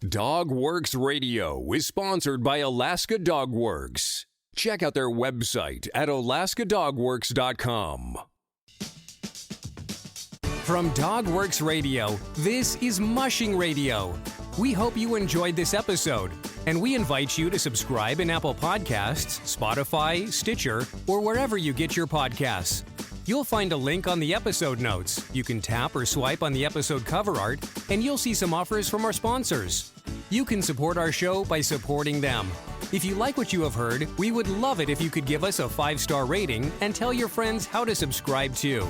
Dogworks Radio is sponsored by Alaska Dogworks. Check out their website at alaskadogworks.com. From Dogworks Radio, this is Mushing Radio. We hope you enjoyed this episode, and we invite you to subscribe in Apple Podcasts, Spotify, Stitcher, or wherever you get your podcasts. You'll find a link on the episode notes. You can tap or swipe on the episode cover art, and you'll see some offers from our sponsors. You can support our show by supporting them. If you like what you have heard, we would love it if you could give us a 5-star rating and tell your friends how to subscribe too.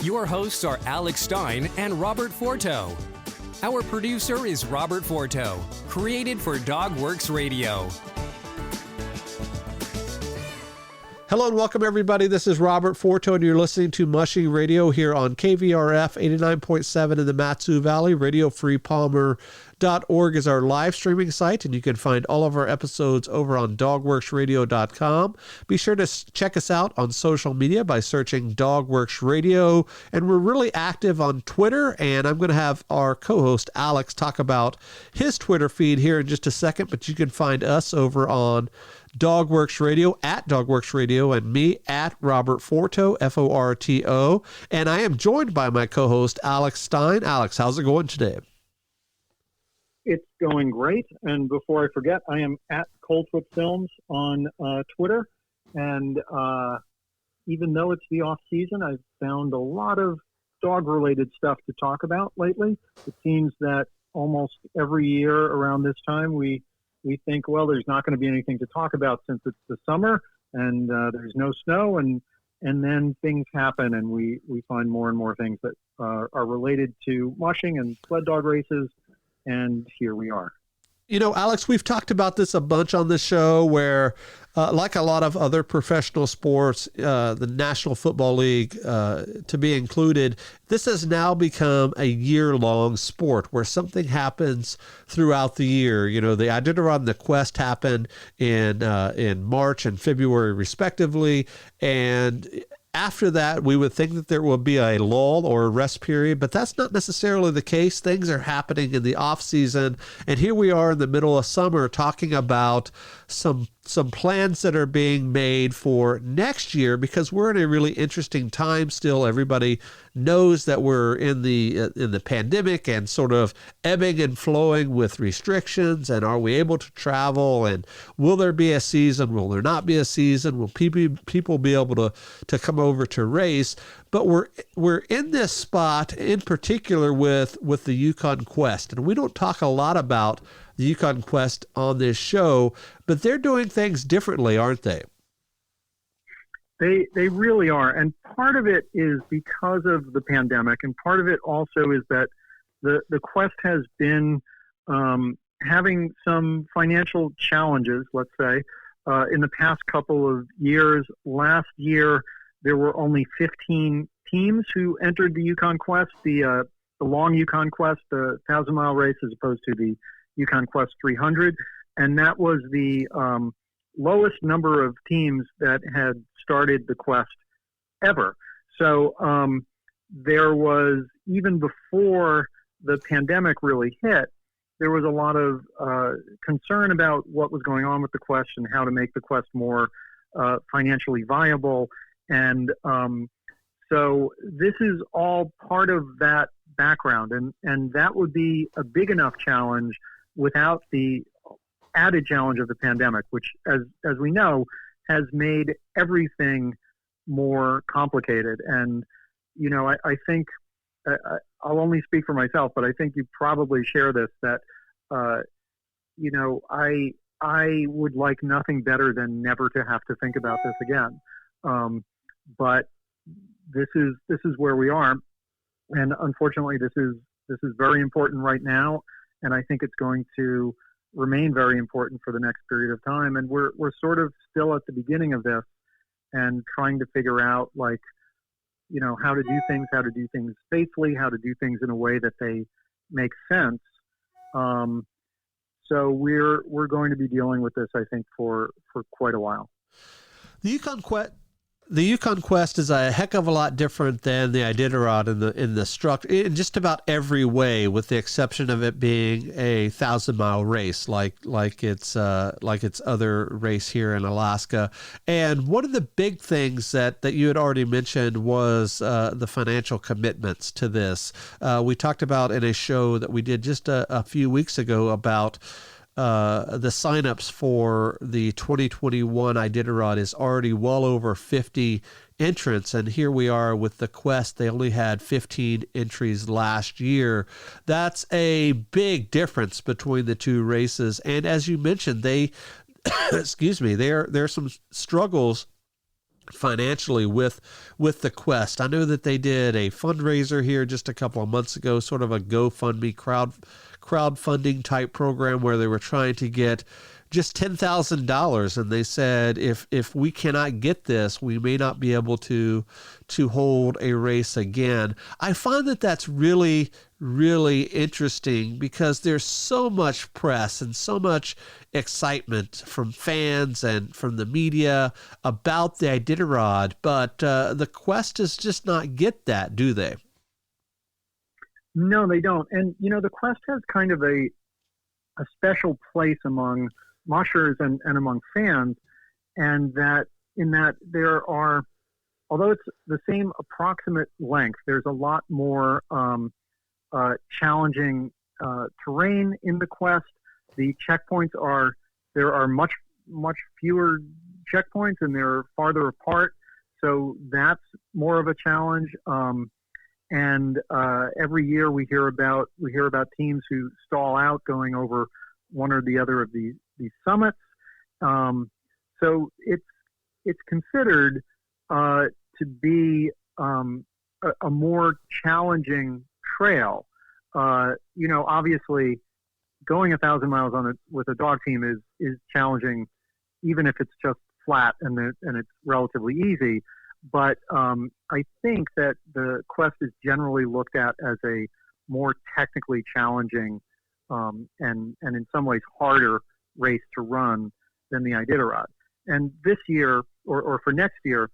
Your hosts are Alex Stein and Robert Forto. Our producer is Robert Forto, created for Dogworks Radio. Hello and welcome, everybody. This is Robert Forto, and you're listening to Mushing Radio here on KVRF 89.7 in the Matsu Valley. RadioFreePalmer.org is our live streaming site, and you can find all of our episodes over on dogworksradio.com. Be sure to check us out on social media by searching Dogworks Radio, and we're really active on Twitter, and I'm going to have our co-host Alex talk about his Twitter feed here in just a second, but you can find us over on Dogworks Radio, at Dogworks Radio, and me at Robert Forto, Forto. And I am joined by my co-host, Alex Stein. Alex, how's it going today? It's going great. And before I forget, I am at Coldfoot Films on Twitter. And even though it's the off season, I've found a lot of dog-related stuff to talk about lately. It seems that almost every year around this time, we think, well, there's not going to be anything to talk about since it's the summer and there's no snow, and then things happen, and we find more and more things that are related to mushing and sled dog races, and here we are. You know, Alex, we've talked about this a bunch on the show where, like a lot of other professional sports, the National Football League to be included, this has now become a year-long sport where something happens throughout the year. You know, the Iditarod and the Quest happened in March and February, respectively, and after that, we would think that there will be a lull or a rest period, but that's not necessarily the case. Things are happening in the off season, and here we are in the middle of summer talking about some plans that are being made for next year, because we're in a really interesting time still. Everybody knows that we're in the pandemic and sort of ebbing and flowing with restrictions, and are we able to travel, and will there be a season, will there not be a season, will people be able to come over to race? But we're in this spot in particular with the Yukon Quest, and we don't talk a lot about the Yukon Quest on this show, but they're doing things differently, aren't they? They really are, and part of it is because of the pandemic, and part of it also is that the Quest has been having some financial challenges, let's say, in the past couple of years. Last year, there were only 15 teams who entered the Yukon Quest, the long Yukon Quest, the 1,000-mile race, as opposed to the Yukon Quest 300, and that was the lowest number of teams that had started the Quest ever. So there was, even before the pandemic really hit, there was a lot of concern about what was going on with the Quest and how to make the Quest more financially viable. And so this is all part of that background, and that would be a big enough challenge without the added challenge of the pandemic, which, as we know, has made everything more complicated. And, you know, I think I'll only speak for myself, but I think you probably share this, that, you know, I would like nothing better than never to have to think about this again. But this is where we are. And unfortunately, this is very important right now. And I think it's going to remain very important for the next period of time. And we're sort of still at the beginning of this and trying to figure out, like, you know, how to do things safely, how to do things in a way that they make sense. So we're going to be dealing with this, I think, for quite a while. The Yukon Quest The Yukon Quest is a heck of a lot different than the Iditarod in the structure in just about every way, with the exception of it being a 1,000-mile race, like its other race here in Alaska. And one of the big things that you had already mentioned was the financial commitments to this. We talked about in a show that we did just a few weeks ago about the signups for the 2021 Iditarod is already well over 50 entrants, and here we are with the Quest. They only had 15 entries last year. That's a big difference between the two races, and as you mentioned, they there's some struggles financially with the Quest. I know that they did a fundraiser here just a couple of months ago, sort of a GoFundMe crowdfunding type program where they were trying to get just $10,000, and they said if we cannot get this, we may not be able to hold a race again. I find that that's really, really interesting because there's so much press and so much excitement from fans and from the media about the Iditarod, but the Quest does just not get that, do they? No, they don't. And, the Quest has kind of a special place among mushers and among fans, and that there are, although it's the same approximate length, there's a lot more challenging terrain in the Quest. The checkpoints there are much fewer checkpoints, and they're farther apart, so that's more of a challenge. And every year we hear about teams who stall out going over one or the other of these summits. So it's considered to be a more challenging trail. Obviously, going 1,000 miles on it with a dog team is challenging, even if it's just flat and it's relatively easy. But I think that the Quest is generally looked at as a more technically challenging and in some ways harder race to run than the Iditarod. And this year, or for next year,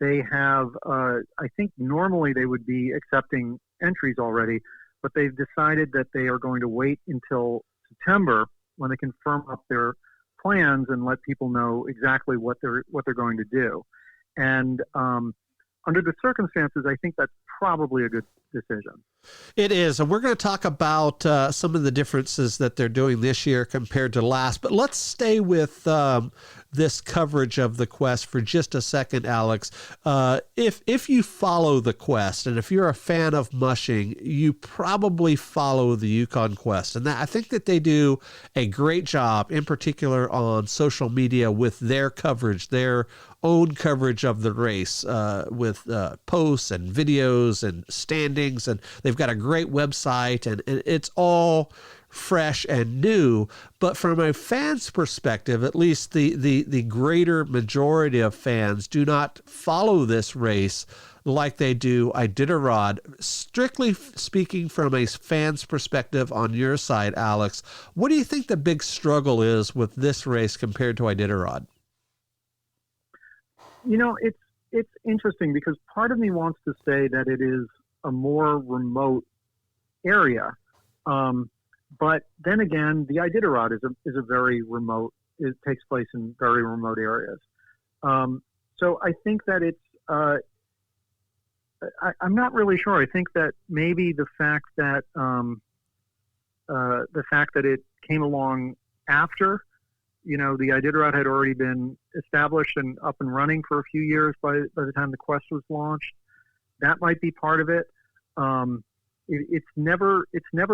they have, I think normally they would be accepting entries already, but they've decided that they are going to wait until September when they can firm up their plans and let people know exactly what they're going to do. And under the circumstances, I think that's probably a good decision. It is. And we're going to talk about some of the differences that they're doing this year compared to last. But let's stay with this coverage of the Quest for just a second, Alex. If you follow the Quest, and if you're a fan of mushing, you probably follow the Yukon Quest. And I think that they do a great job, in particular on social media, with their coverage, their own coverage of the race, with posts and videos and standings, and they've got a great website, and it's all fresh and new. But from a fan's perspective, at least the greater majority of fans do not follow this race like they do Iditarod. Strictly speaking, from a fan's perspective on your side, Alex, what do you think the big struggle is with this race compared to Iditarod? It's interesting because part of me wants to say that it is a more remote area. But then again, the Iditarod is a very remote, it takes place in very remote areas. So I think that it's, I'm not really sure. I think that maybe the fact that it came along after, the Iditarod had already been established and up and running for a few years by the time the Quest was launched. That might be part of it. It's never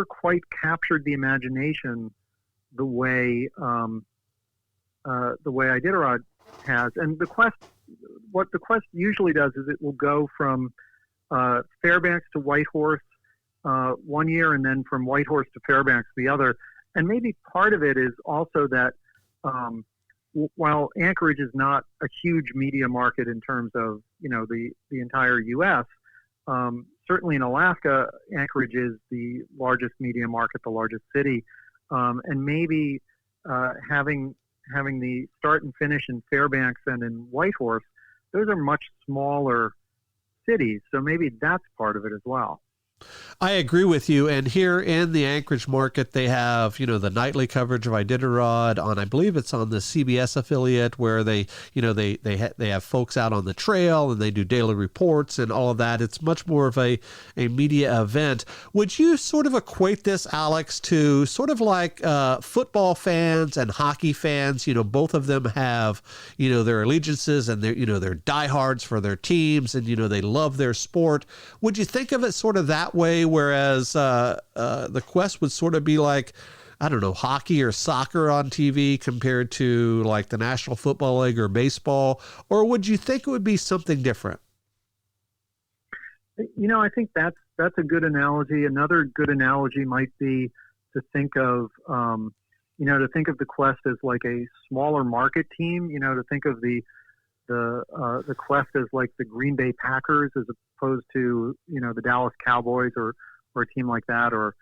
quite captured the imagination the way Iditarod has. And what the Quest usually does is it will go from Fairbanks to Whitehorse one year, and then from Whitehorse to Fairbanks the other. And maybe part of it is also that while Anchorage is not a huge media market in terms of the entire U.S., certainly in Alaska, Anchorage is the largest media market, the largest city, and maybe having the start and finish in Fairbanks and in Whitehorse those are much smaller cities. So maybe that's part of it as well. I agree with you. And here in the Anchorage market, they have, the nightly coverage of Iditarod on, I believe it's on the CBS affiliate, where they have folks out on the trail and they do daily reports and all of that. It's much more of a media event. Would you sort of equate this, Alex, to sort of like football fans and hockey fans? Both of them have, their allegiances and they're diehards for their teams and, they love their sport. Would you think of it sort of that way, whereas the Quest would sort of be like, I don't know, hockey or soccer on TV compared to like the National Football League or baseball? Or would you think it would be something different? I think that's a good analogy. Another good analogy might be to think of the Quest as like a smaller market team, to think of the Quest as like the Green Bay Packers as opposed to, the Dallas Cowboys or a team like that, or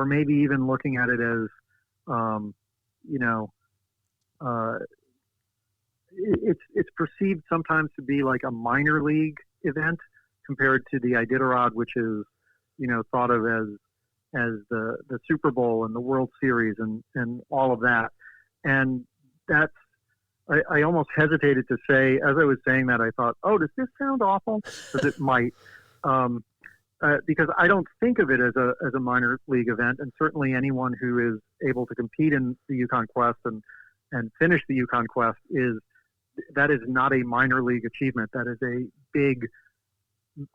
maybe even looking at it as, it's perceived sometimes to be like a minor league event compared to the Iditarod, which is, thought of as the Super Bowl and the World Series and all of that. And that's, I almost hesitated to say, as I was saying that, I thought, oh, does this sound awful? Because it might, because I don't think of it as a minor league event, and certainly anyone who is able to compete in the Yukon Quest and finish the Yukon Quest that is not a minor league achievement. That is a big,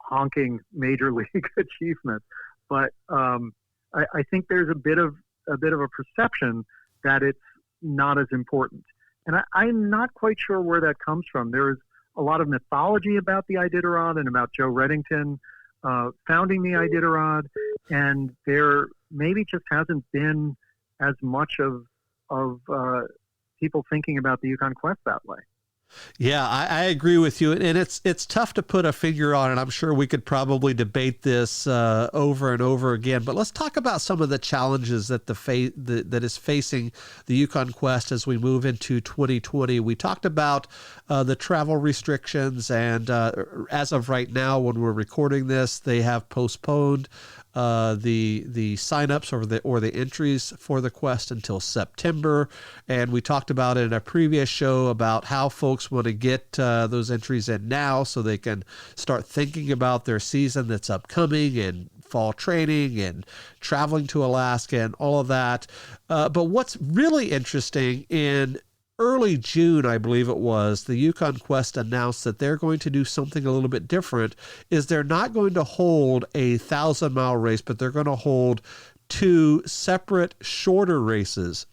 honking major league achievement. But I think there's a bit of a perception that it's not as important. And I'm not quite sure where that comes from. There is a lot of mythology about the Iditarod and about Joe Reddington founding the Iditarod, and there maybe just hasn't been as much of people thinking about the Yukon Quest that way. Yeah, I agree with you, and it's tough to put a figure on it. I'm sure we could probably debate this over and over again. But let's talk about some of the challenges that that is facing the Yukon Quest as we move into 2020. We talked about the travel restrictions, and as of right now, when we're recording this, they have postponed the signups or the entries for the Quest until September. And we talked about it in a previous show about how folks want to get those entries in now so they can start thinking about their season that's upcoming and fall training and traveling to Alaska and all of that. But what's really interesting, in early June, I believe it was, the Yukon Quest announced that they're going to do something a little bit different. Is they're not going to hold a 1,000-mile race, but they're going to hold 2 separate shorter races.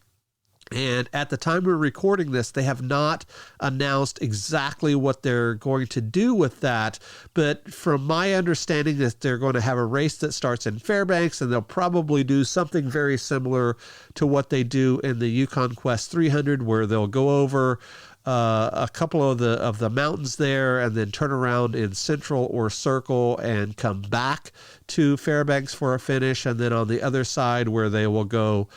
And at the time we're recording this, they have not announced exactly what they're going to do with that. But from my understanding, that they're going to have a race that starts in Fairbanks, and they'll probably do something very similar to what they do in the Yukon Quest 300, where they'll go over a couple of the mountains there and then turn around in Central or Circle and come back to Fairbanks for a finish. And then on the other side, where they will go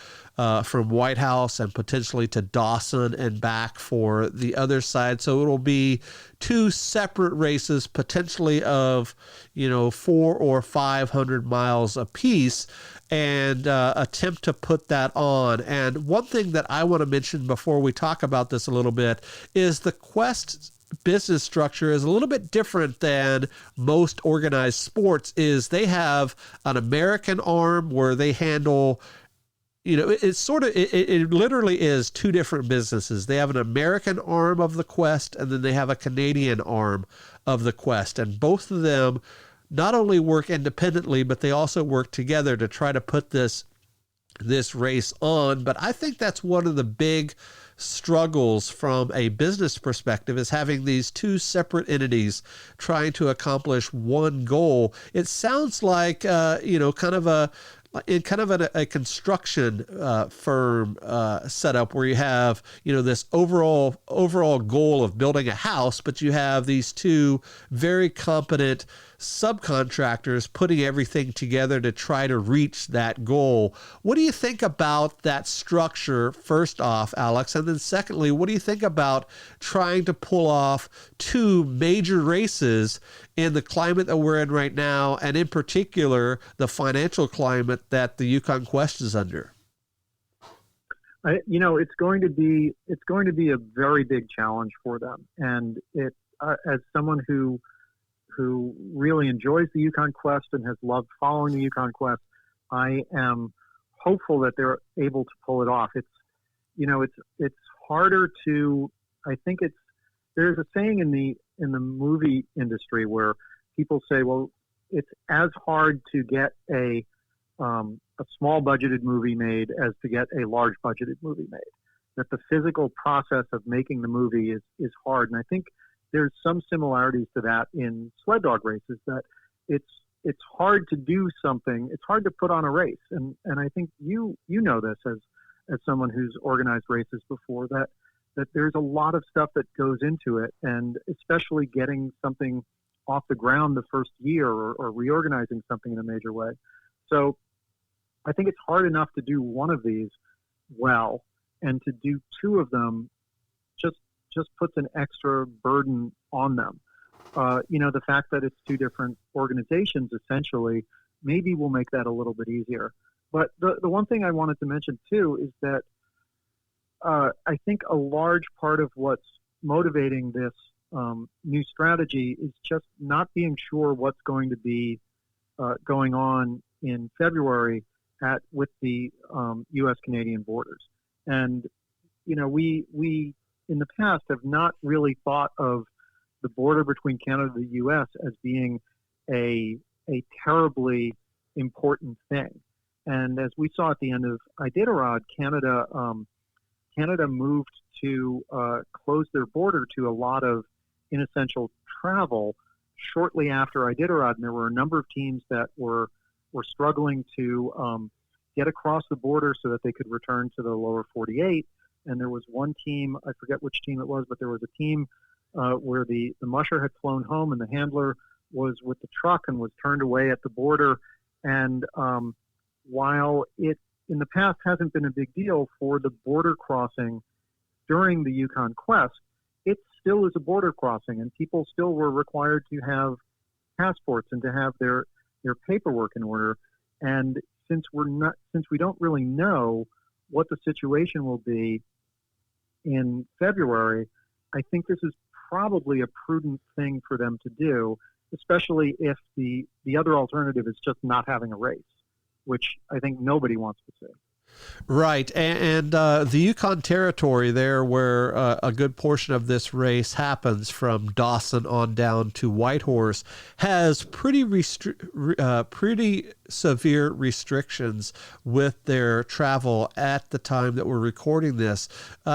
from White House and potentially to Dawson and back for the other side. So it'll be 2 separate races, potentially of 400 or 500 miles apiece, and attempt to put that on. And one thing that I want to mention before we talk about this a little bit is the Quest business structure is a little bit different than most organized sports. Is they have an American arm where they handle, it literally is 2 different businesses. They have an American arm of the Quest, and then they have a Canadian arm of the Quest. And both of them not only work independently, but they also work together to try to put this race on. But I think that's one of the big struggles from a business perspective, is having these 2 separate entities trying to accomplish one goal. It sounds like, kind of a construction firm setup, where you have, this overall goal of building a house, but you have these 2 very competent subcontractors putting everything together to try to reach that goal. What do you think about that structure, first off, Alex? And then secondly, what do you think about trying to pull off two major races in the climate that we're in right now, and in particular, the financial climate that the Yukon Quest is under? It's going to be a very big challenge for them. And as someone who really enjoys the Yukon Quest and has loved following the Yukon Quest, I am hopeful that they're able to pull it off. It's harder to. I think there's a saying in the movie industry where people say, well, it's as hard to get a small budgeted movie made as to get a large budgeted movie made. That the physical process of making the movie is hard. And I think there's some similarities to that in sled dog races, that it's hard to do something. It's hard to put on a race. And I think you know this as someone who's organized races before, that there's a lot of stuff that goes into it, and especially getting something off the ground the first year or reorganizing something in a major way. So I think it's hard enough to do one of these well, and to do two of them just puts an extra burden on them. The fact that it's two different organizations essentially maybe will make that a little bit easier. But the one thing I wanted to mention too is that I think a large part of what's motivating this new strategy is just not being sure what's going to be going on in February with the U.S.-Canadian borders. And, we in the past have not really thought of the border between Canada and the U.S. as being a terribly important thing. And as we saw at the end of Iditarod, Canada moved to close their border to a lot of inessential travel shortly after Iditarod, and there were a number of teams that were struggling to get across the border so that they could return to the lower 48. And there was one team, I forget which team it was, but there was a team where the musher had flown home and the handler was with the truck and was turned away at the border. And while it in the past hasn't been a big deal for the border crossing during the Yukon Quest, it still is a border crossing, and people still were required to have passports and to have their paperwork in order. And since we don't really know what the situation will be in February, I think this is probably a prudent thing for them to do, especially if the other alternative is just not having a race, which I think nobody wants to see. Right. And the Yukon Territory there, where a good portion of this race happens from Dawson on down to Whitehorse, has pretty severe restrictions with their travel at the time that we're recording this.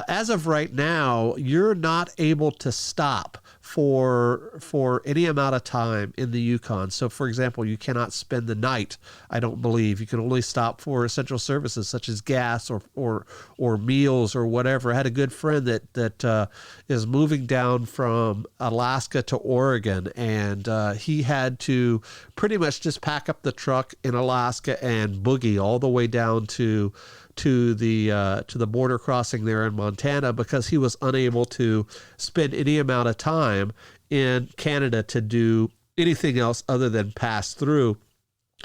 As of right now, you're not able to stop for any amount of time in the Yukon. So, for example, you cannot spend the night, I don't believe. You can only stop for essential services such as gas or meals or whatever. I had a good friend that is moving down from Alaska to Oregon, and he had to pretty much just pack up the truck in Alaska and boogie all the way down to the border crossing there in Montana, because he was unable to spend any amount of time in Canada to do anything else other than pass through.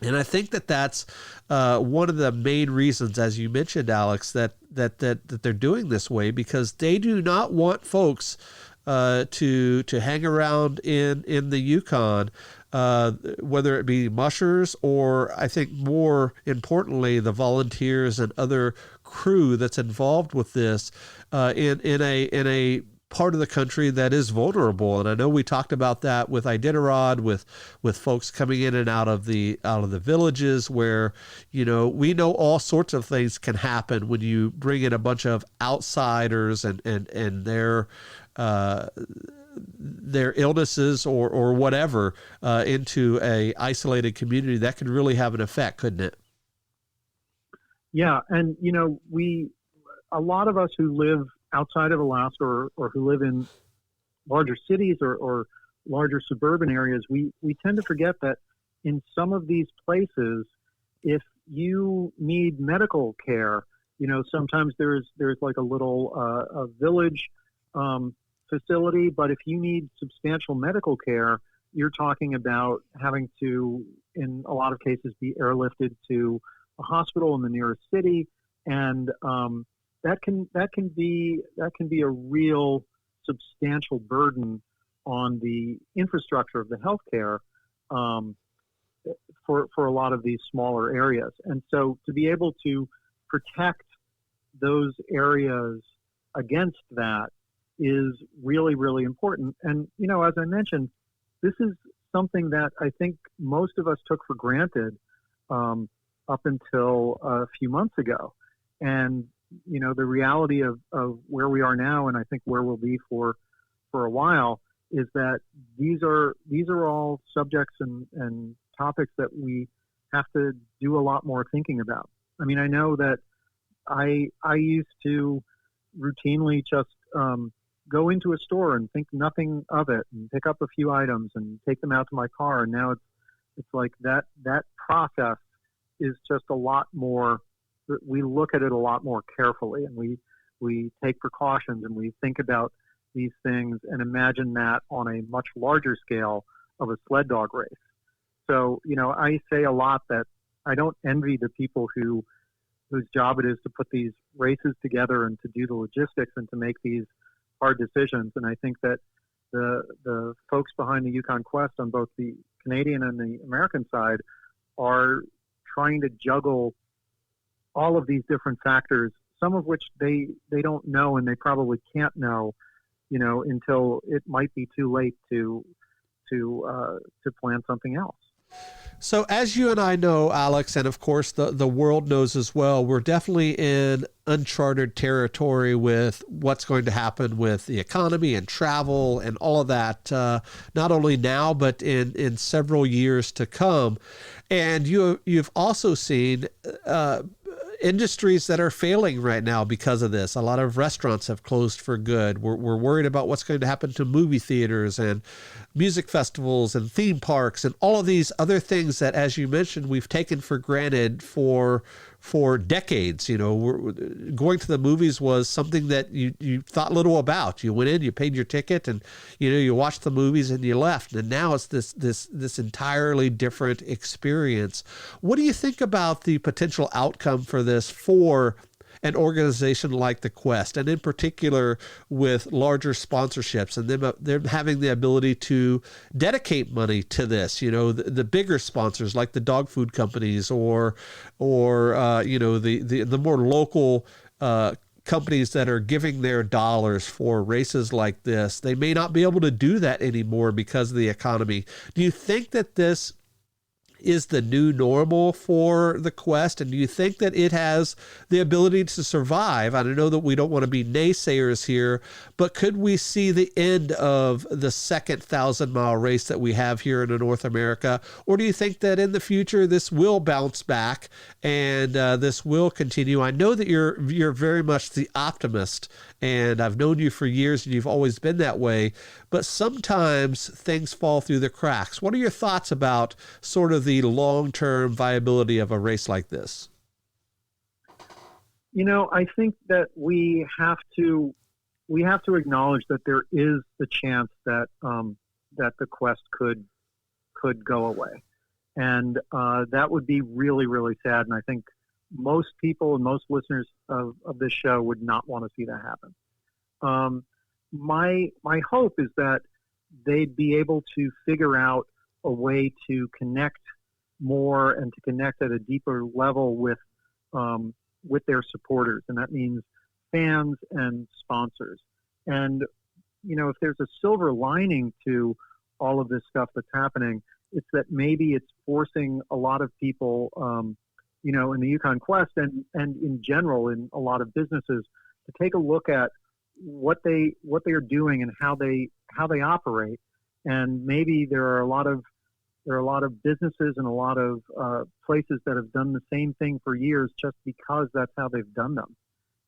And I think that's one of the main reasons, as you mentioned, Alex, that they're doing this way, because they do not want folks to hang around in the Yukon, whether it be mushers or, I think more importantly, the volunteers and other crew that's involved with this in a part of the country that is vulnerable. And I know we talked about that with Iditarod, with folks coming in and out of the villages, where, we know all sorts of things can happen when you bring in a bunch of outsiders and their illnesses or whatever into a isolated community. That could really have an effect, couldn't it? Yeah, and a lot of us who live outside of Alaska or who live in larger cities or larger suburban areas, we tend to forget that in some of these places, if you need medical care, sometimes there's like a little a village facility, but if you need substantial medical care, you're talking about having to, in a lot of cases, be airlifted to a hospital in the nearest city, and that can be a real substantial burden on the infrastructure of the healthcare for a lot of these smaller areas. And so to be able to protect those areas against that is really, really important. And, as I mentioned, this is something that I think most of us took for granted up until a few months ago. And, the reality of where we are now, and I think where we'll be for a while, is that these are all subjects and topics that we have to do a lot more thinking about. I mean, I know that I used to routinely just go into a store and think nothing of it and pick up a few items and take them out to my car. And now it's like that process is just a lot more, we look at it a lot more carefully, and we take precautions, and we think about these things and imagine that on a much larger scale of a sled dog race. So, I say a lot that I don't envy the people whose job it is to put these races together and to do the logistics and to make these hard decisions. And I think that the folks behind the Yukon Quest on both the Canadian and the American side are trying to juggle all of these different factors, some of which they don't know, and they probably can't know, until it might be too late to plan something else. So as you and I know, Alex, and of course the world knows as well, we're definitely in uncharted territory with what's going to happen with the economy and travel and all of that, not only now, but in several years to come. And you've also seen industries that are failing right now because of this. A lot of restaurants have closed for good. We're worried about what's going to happen to movie theaters and music festivals and theme parks and all of these other things that, as you mentioned, we've taken for granted for decades. Going to the movies was something that you thought little about. You went in, you paid your ticket, and you watched the movies and you left. And now it's this entirely different experience. What do you think about the potential outcome for this for an organization like the Quest, and in particular with larger sponsorships and them having the ability to dedicate money to this, the bigger sponsors like the dog food companies or the more local companies that are giving their dollars for races like this? They may not be able to do that anymore because of the economy. Do you think that this is the new normal for the Quest? And do you think that it has the ability to survive? I know that we don't want to be naysayers here, but could we see the end of the second 1,000-mile race that we have here in North America? Or do you think that in the future this will bounce back and this will continue? I know that you're very much the optimist, and I've known you for years and you've always been that way, but sometimes things fall through the cracks. What are your thoughts about sort of the long-term viability of a race like this? I think that we have to acknowledge that there is the chance that the Quest could go away, and that would be really, really sad. And I think most people and most listeners of this show would not want to see that happen. My hope is that they'd be able to figure out a way to connect more and to connect at a deeper level with their supporters, and that means fans and sponsors. And if there's a silver lining to all of this stuff that's happening, it's that maybe it's forcing a lot of people, in the Yukon Quest and in general in a lot of businesses to take a look at what they are doing and how they operate. And maybe there are a lot of businesses and a lot of places that have done the same thing for years just because that's how they've done them.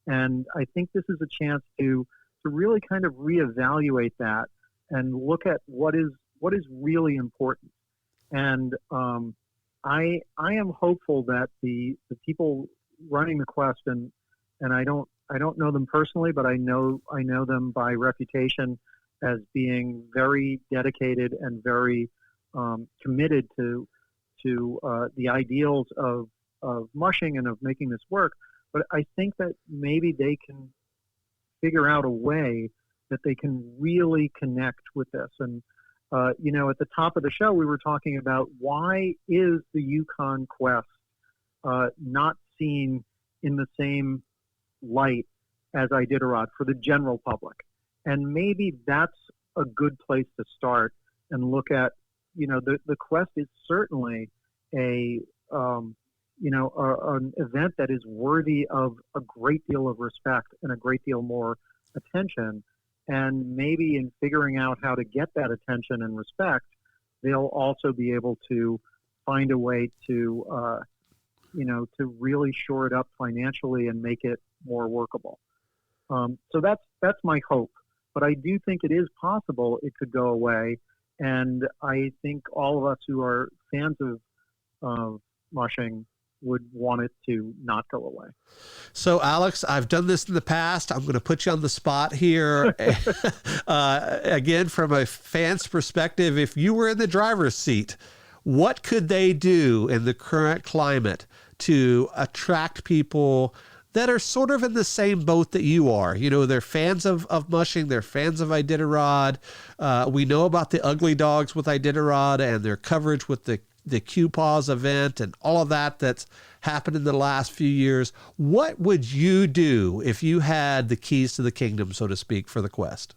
And I think this is a chance to really kind of reevaluate that and look at what is what is really important. And I am hopeful that the people running the Quest, and I don't know them personally, but I know them by reputation as being very dedicated and very committed to the ideals of mushing and of making this work. But I think that maybe they can figure out a way that they can really connect with this. And at the top of the show, we were talking about why is the Yukon Quest not seen in the same light as Iditarod for the general public. And maybe that's a good place to start and look at, the Quest is certainly an event that is worthy of a great deal of respect and a great deal more attention. And maybe in figuring out how to get that attention and respect, they'll also be able to find a way to, to really shore it up financially and make it more workable. So that's my hope. But I do think it is possible it could go away. And I think all of us who are fans of mushing would want it to not go away. So, Alex, I've done this in the past. I'm going to put you on the spot here. Again, from a fan's perspective, if you were in the driver's seat, what could they do in the current climate to attract people that are sort of in the same boat that you are? They're fans of mushing. They're fans of Iditarod. We know about the ugly dogs with Iditarod and their coverage with the Q-Paws event and all of that's happened in the last few years. What would you do if you had the keys to the kingdom, so to speak, for the Quest?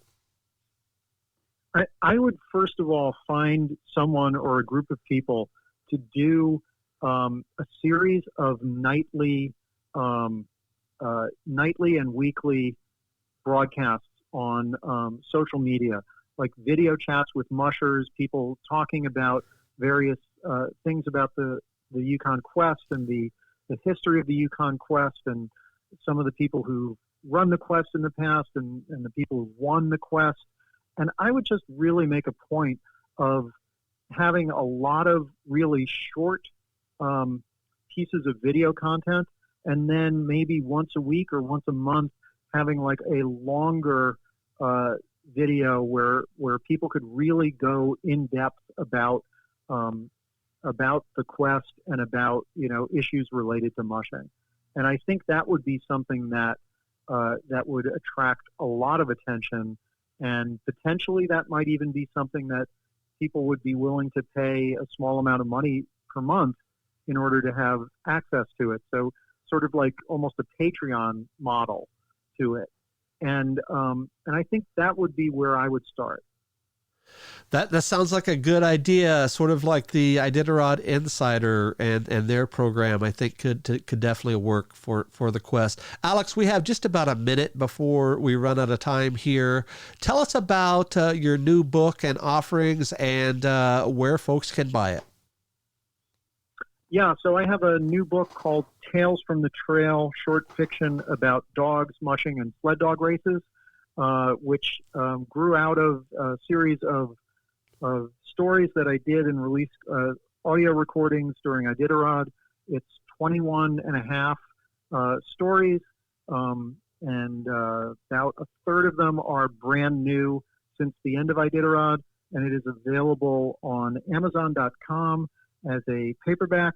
I would first of all find someone or a group of people to do a series of nightly and weekly broadcasts on social media, like video chats with mushers, people talking about various things about the Yukon Quest and the history of the Yukon Quest and some of the people who run the Quest in the past and the people who won the Quest. And I would just really make a point of having a lot of really short pieces of video content, and then maybe once a week or once a month having like a longer video where people could really go in depth about the Quest and about issues related to mushing. And I think that would be something that would attract a lot of attention, and potentially that might even be something that people would be willing to pay a small amount of money per month in order to have access to it. So sort of like almost a Patreon model to it. And I think that would be where I would start. That sounds like a good idea, sort of like the Iditarod Insider and their program. I think could definitely work for the Quest. Alex, we have just about a minute before we run out of time here. Tell us about your new book and offerings and where folks can buy it. Yeah, so I have a new book called Tales from the Trail, short fiction about dogs, mushing, and sled dog races, which grew out of a series of stories that I did and released audio recordings during Iditarod. It's 21 and a half stories, and about a third of them are brand new since the end of Iditarod, and it is available on Amazon.com as a paperback,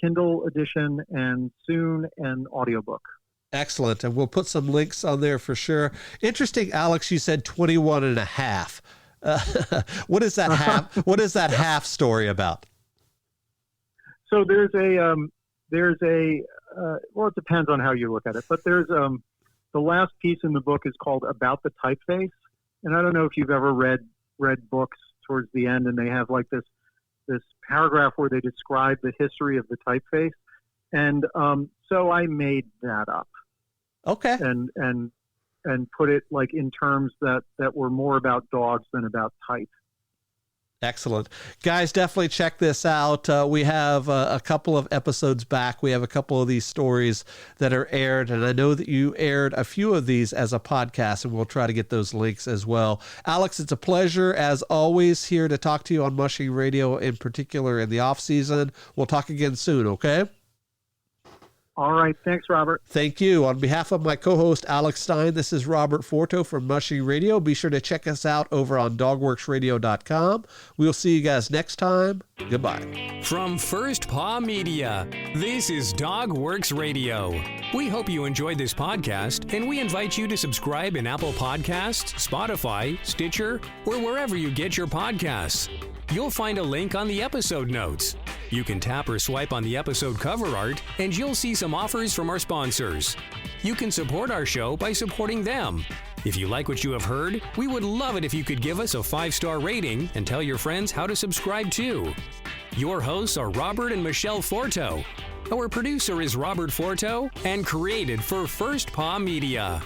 Kindle edition, and soon an audiobook. Excellent. And we'll put some links on there for sure. Interesting, Alex, you said 21 and a half. What is that half? What is that half story about? So there's well, it depends on how you look at it, but there's the last piece in the book is called About the Typeface. And I don't know if you've ever read books towards the end, and they have like this paragraph where they describe the history of the typeface. And so I made that up. Okay. And put it like in terms that were more about dogs than about type. Excellent. Guys, definitely check this out. We have a couple of episodes back. We have a couple of these stories that are aired, and I know that you aired a few of these as a podcast, and we'll try to get those links as well. Alex, it's a pleasure, as always, here to talk to you on Mushing Radio, in particular in the off-season. We'll talk again soon, okay? All right. Thanks, Robert. Thank you. On behalf of my co-host, Alex Stein, this is Robert Forto from Mushing Radio. Be sure to check us out over on dogworksradio.com. We'll see you guys next time. Goodbye. From First Paw Media, this is Dogworks Radio. We hope you enjoyed this podcast, and we invite you to subscribe in Apple Podcasts, Spotify, Stitcher, or wherever you get your podcasts. You'll find a link on the episode notes. You can tap or swipe on the episode cover art, and you'll see some offers from our sponsors. You can support our show by supporting them. If you like what you have heard, we would love it if you could give us a 5-star rating and tell your friends how to subscribe too. Your hosts are Robert and Michele Forto. Our producer is Robert Forto and created for First Paw Media.